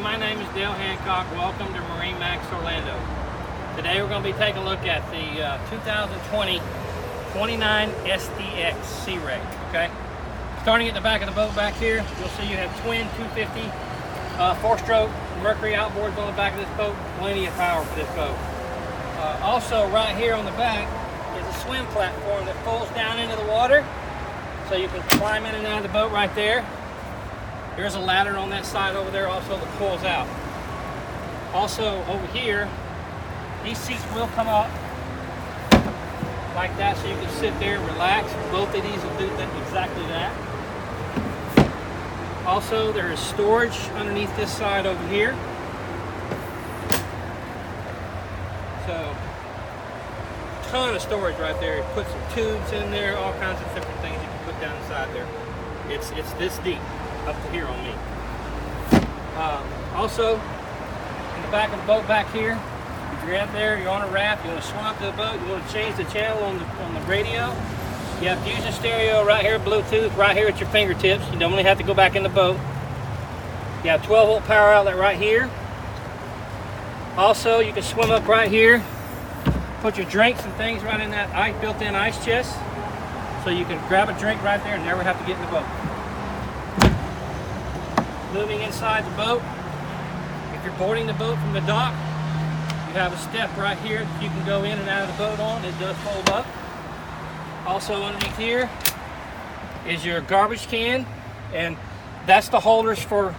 my name is Dale Hancock. Welcome to MarineMax Orlando. Today we're going to be taking a look at the 2020 29 SDX Sea Ray. Okay, starting at the back of the boat back here, you'll see you have twin 250 4-stroke Mercury outboards on the back of this boat. Plenty of power for this boat. Also, right here on the back is a swim platform that pulls down into the water, so you can climb in and out of the boat right there. There's a ladder on that side over there also that pulls out. Also over here, these seats will come up like that, so you can sit there and relax. Both of these will do exactly that. Also, there is storage underneath this side over here. So, ton of storage right there. You put some tubes in there, all kinds of different things you can put down inside there. It's this deep up to here on me. Also, in the back of the boat back here, if you're out there, you're on a raft, you want to swim up to the boat, you want to change the channel on the radio, you have fusion stereo right here, Bluetooth right here at your fingertips. You don't really have to go back in the boat. You have 12-volt power outlet right here. Also, you can swim up right here, put your drinks and things right in that built-in ice chest, so you can grab a drink right there and never have to get in the boat. Moving inside the boat, if you're boarding the boat from the dock, you have a step right here that you can go in and out of the boat on. It does fold up. Also underneath here is your garbage can, and that's the holders for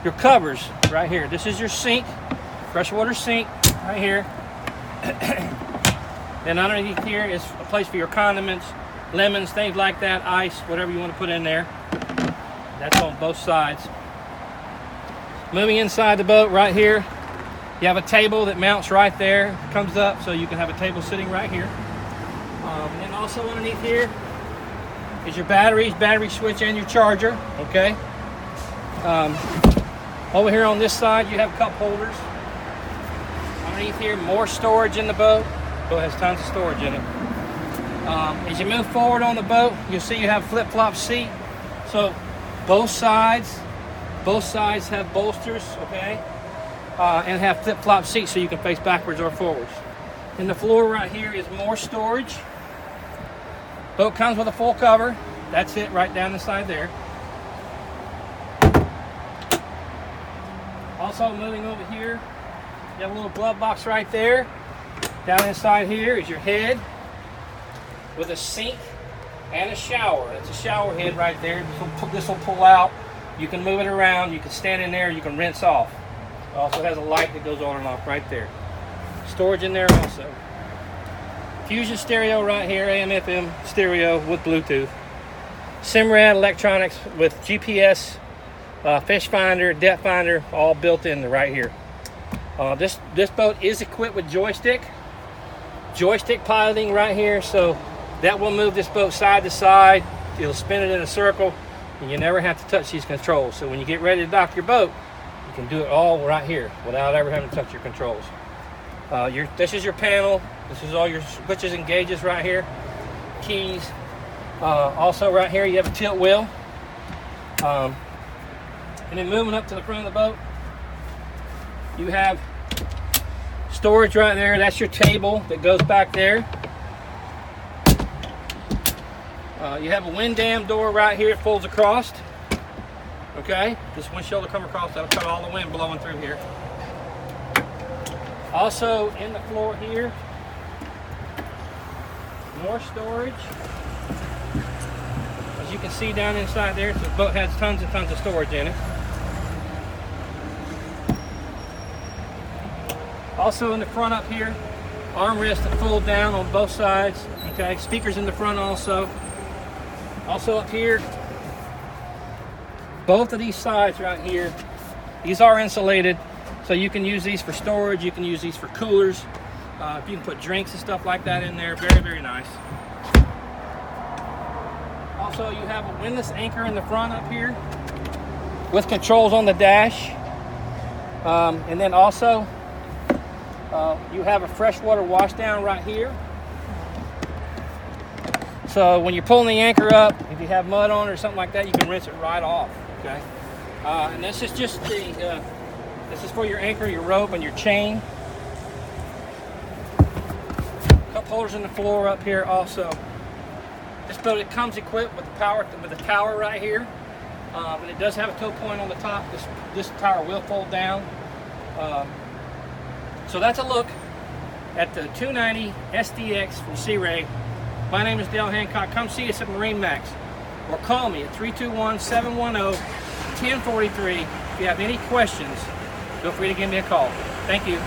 your covers right here. This is your sink, freshwater sink right here. Then underneath here is a place for your condiments, lemons, things like that, ice, whatever you want to put in there. That's on both sides. Moving inside the boat right here, you have a table that mounts right there, comes up, so you can have a table sitting right here. And then also underneath here is your batteries, battery switch, and your charger. Okay. Over here on this side, you have cup holders. Underneath here, more storage in the boat. The boat has tons of storage in it. As you move forward on the boat, you'll see you have flip-flop seat. So both sides have bolsters, okay, and have flip-flop seats so you can face backwards or forwards. And the floor right here is more storage. Boat comes with a full cover. That's it right down the side there. Also moving over here, you have a little glove box right there. Down inside here is your head with a sink and a shower. It's a shower head right there. This will pull out. You can move it around. You can stand in there. You can rinse off. It also has a light that goes on and off right there. Storage in there also. Fusion stereo right here, AM/FM stereo with Bluetooth. Simrad electronics with GPS, fish finder, depth finder, all built in right here. This boat is equipped with joystick piloting right here, so that will move this boat side to side. It'll spin it in a circle, and you never have to touch these controls. So when you get ready to dock your boat, you can do it all right here without ever having to touch your controls. This is your panel. This is all your switches and gauges right here. Keys. Also right here you have a tilt wheel. And then moving up to the front of the boat, you have storage right there. That's your table that goes back there. You have a wind dam door right here. It folds across. Okay, this windshield will come across. That'll cut all the wind blowing through here. Also in the floor here, more storage. As you can see down inside there, the boat has tons and tons of storage in it. Also in the front up here, armrests that fold down on both sides. Okay, speakers in the front also. Also up here, both of these sides right here, these are insulated, so you can use these for storage. You can use these for coolers. You can put drinks and stuff like that in there. Very, very nice. Also, you have a windlass anchor in the front up here with controls on the dash. And then also, you have a freshwater washdown right here. So when you're pulling the anchor up, if you have mud on it or something like that, you can rinse it right off. Okay. And this is just the This is for your anchor, your rope, and your chain. Cup holders in the floor up here also. This boat, it comes equipped with the tower right here, and it does have a tow point on the top. This tower will fold down. So that's a look at the 290 SDX from Sea Ray. My name is Dale Hancock. Come see us at MarineMax, or call me at 321-710-1043. If you have any questions, feel free to give me a call. Thank you.